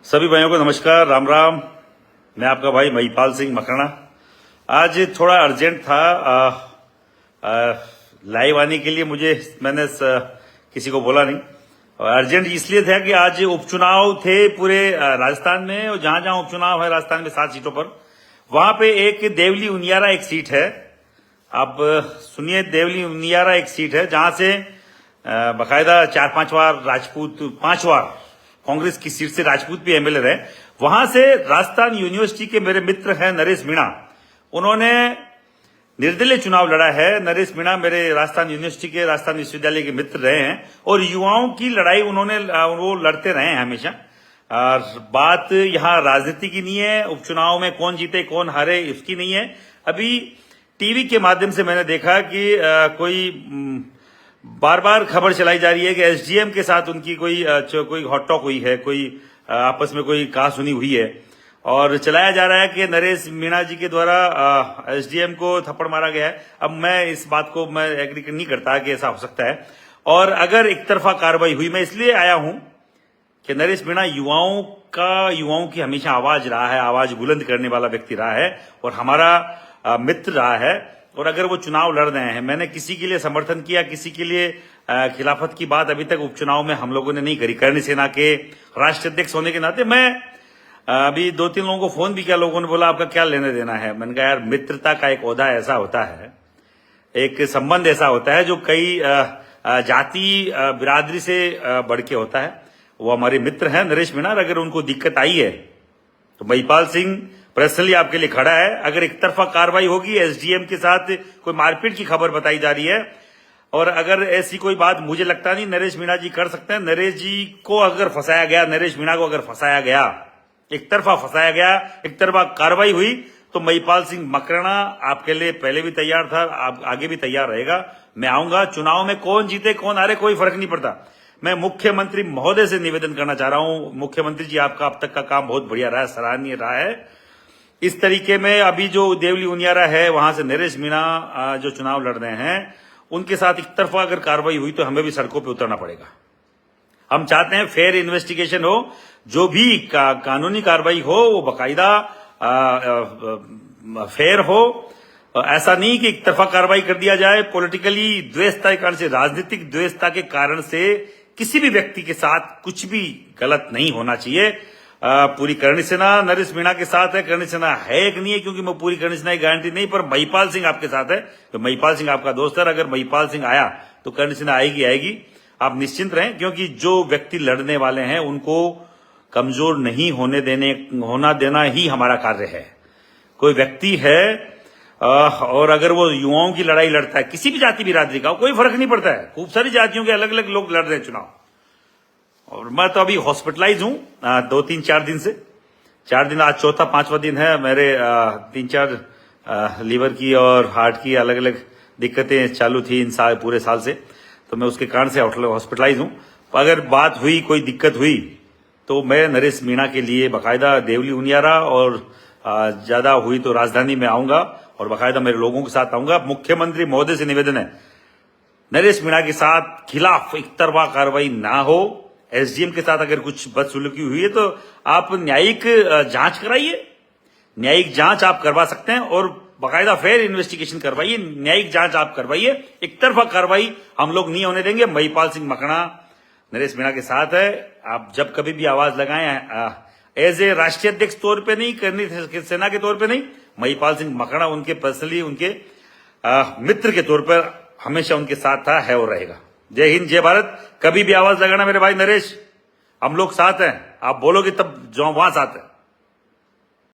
सभी भाइयों को नमस्कार, राम राम। मैं आपका भाई महिपाल सिंह मकराना। आज थोड़ा अर्जेंट था लाइव आने के लिए। मैंने किसी को बोला नहीं। और अर्जेंट इसलिए था कि आज उपचुनाव थे पूरे राजस्थान में, और जहां जहां उपचुनाव है राजस्थान में 7 सीटों पर, वहां पे एक देवली उनियारा एक सीट है। आप सुनिए, देवली उनियारा एक सीट है जहां से बाकायदा 4-5 बार राजपूत, 5 बार कांग्रेस की सीट से राजपूत भी एमएलए रहे। वहां से राजस्थान यूनिवर्सिटी के मेरे मित्र हैं नरेश मीणा, उन्होंने निर्दलीय चुनाव लड़ा है। नरेश मीणा मेरे राजस्थान यूनिवर्सिटी के, राजस्थान विश्वविद्यालय के मित्र रहे हैं, और युवाओं की लड़ाई वो लड़ते रहे हैं हमेशा। और बात यहाँ राजनीति की नहीं है, उपचुनाव में कौन जीते कौन हारे इसकी नहीं है। अभी टीवी के माध्यम से मैंने देखा कि कोई बार बार खबर चलाई जा रही है कि एसडीएम के साथ उनकी कोई हॉट टॉक हुई है, कोई आपस में कोई कहा सुनी हुई है, और चलाया जा रहा है कि नरेश मीणा जी के द्वारा एसडीएम को थप्पड़ मारा गया है। अब मैं इस बात को मैं एग्री नहीं करता कि ऐसा हो सकता है। और अगर एक तरफा कार्रवाई हुई, मैं इसलिए आया हूं कि नरेश मीणा युवाओं की हमेशा आवाज रहा है, आवाज बुलंद करने वाला व्यक्ति रहा है, और हमारा मित्र रहा है। और अगर वो चुनाव लड़ रहे हैं, मैंने किसी के लिए समर्थन किया, किसी के लिए खिलाफत की बात अभी तक उपचुनाव में हम लोगों ने नहीं करी। कर्ण सेना के राष्ट्रीय अध्यक्ष होने के नाते मैं अभी 2-3 लोगों को फोन भी किया। लोगों ने बोला आपका क्या लेने देना है। मैंने कहा यार, मित्रता का एक ओहदा ऐसा होता है, एक संबंध ऐसा होता है जो कई जाति बिरादरी से बढ़ के होता है। वो हमारे मित्र हैं नरेश मीणा। अगर उनको दिक्कत आई है तो महिपाल सिंह पर्सनली आपके लिए खड़ा है। अगर एक तरफा कार्रवाई होगी, एसडीएम के साथ कोई मारपीट की खबर बताई जा रही है, और अगर ऐसी कोई बात मुझे लगता नहीं नरेश मीणा जी कर सकते हैं। नरेश जी को अगर फंसाया गया, नरेश मीणा को अगर फंसाया गया, एक तरफा फंसाया गया, एक तरफा कार्रवाई हुई, तो महिपाल सिंह मकराना आपके लिए पहले भी तैयार था, आप आगे भी तैयार रहेगा। मैं आऊंगा। चुनाव में कौन जीते कौन हारे कोई फर्क नहीं पड़ता। मैं मुख्यमंत्री महोदय से निवेदन करना चाह रहा हूं, मुख्यमंत्री जी आपका अब तक का काम बहुत बढ़िया रहा है, सराहनीय रहा है। इस तरीके में अभी जो देवली उनियारा है, वहां से नरेश मीणा जो चुनाव लड़ रहे हैं, उनके साथ एक तरफा अगर कार्रवाई हुई तो हमें भी सड़कों पे उतरना पड़ेगा। हम चाहते हैं फेयर इन्वेस्टिगेशन हो, जो भी कानूनी कार्रवाई हो वो बाकायदा फेयर हो। ऐसा नहीं कि एक तरफा कार्रवाई कर दिया जाए। पॉलिटिकली द्वेषता के कारण से, राजनीतिक द्वेषता के कारण से किसी भी व्यक्ति के साथ कुछ भी गलत नहीं होना चाहिए। पूरी कर्ण सेना नरेश मीणा के साथ है। कर्ण सेना है कि नहीं है, क्योंकि मैं पूरी कर्ण सेना की गारंटी नहीं, पर महिपाल सिंह आपके साथ है। तो महिपाल सिंह आपका दोस्त है। अगर महिपाल सिंह आया तो कर्ण सेना आएगी। आप निश्चिंत रहें, क्योंकि जो व्यक्ति लड़ने वाले हैं उनको कमजोर नहीं होना देना ही हमारा कार्य है। कोई व्यक्ति है और अगर वो युवाओं की लड़ाई लड़ता है, किसी भी जाति बिरादरी का, कोई फर्क नहीं पड़ता है। खूब सारी जातियों के अलग अलग लोग लड़ रहे हैं चुनाव। और मैं तो अभी हॉस्पिटलाइज हूं 2-3-4 दिन से। 4 दिन, आज चौथा 5वां दिन है। मेरे 3-4 लीवर की और हार्ट की अलग अलग दिक्कतें चालू थी पूरे साल से, तो मैं उसके कारण से हॉस्पिटलाइज हूं। अगर बात हुई, कोई दिक्कत हुई, तो मैं नरेश मीणा के लिए बाकायदा देवली उनियारा, और ज्यादा हुई तो राजधानी में आऊंगा और बाकायदा मेरे लोगों के साथ आऊंगा। मुख्यमंत्री महोदय से निवेदन है, नरेश मीणा के साथ खिलाफ एक तरफा कार्रवाई ना हो। एसडीएम के साथ अगर कुछ बदसलूकी हुई है तो आप न्यायिक जांच कराइए। न्यायिक जांच आप करवा सकते हैं, और बाकायदा फेयर इन्वेस्टिगेशन करवाइए, न्यायिक जांच आप करवाइए। एक तरफा कार्रवाई हम लोग नहीं होने देंगे। महिपाल सिंह मकराना नरेश मीणा के साथ है। आप जब कभी भी आवाज लगाएं, एज ए राष्ट्रीय अध्यक्ष तौर पे नहीं, कर्ण सेना के तौर पे नहीं, महिपाल सिंह मकराना उनके पर्सनली, उनके मित्र के तौर पर हमेशा उनके साथ था, है और रहेगा। जय हिंद, जय भारत। कभी भी आवाज लगाना मेरे भाई नरेश, हम लोग साथ हैं। आप बोलोगे तब जो वहां साथ है।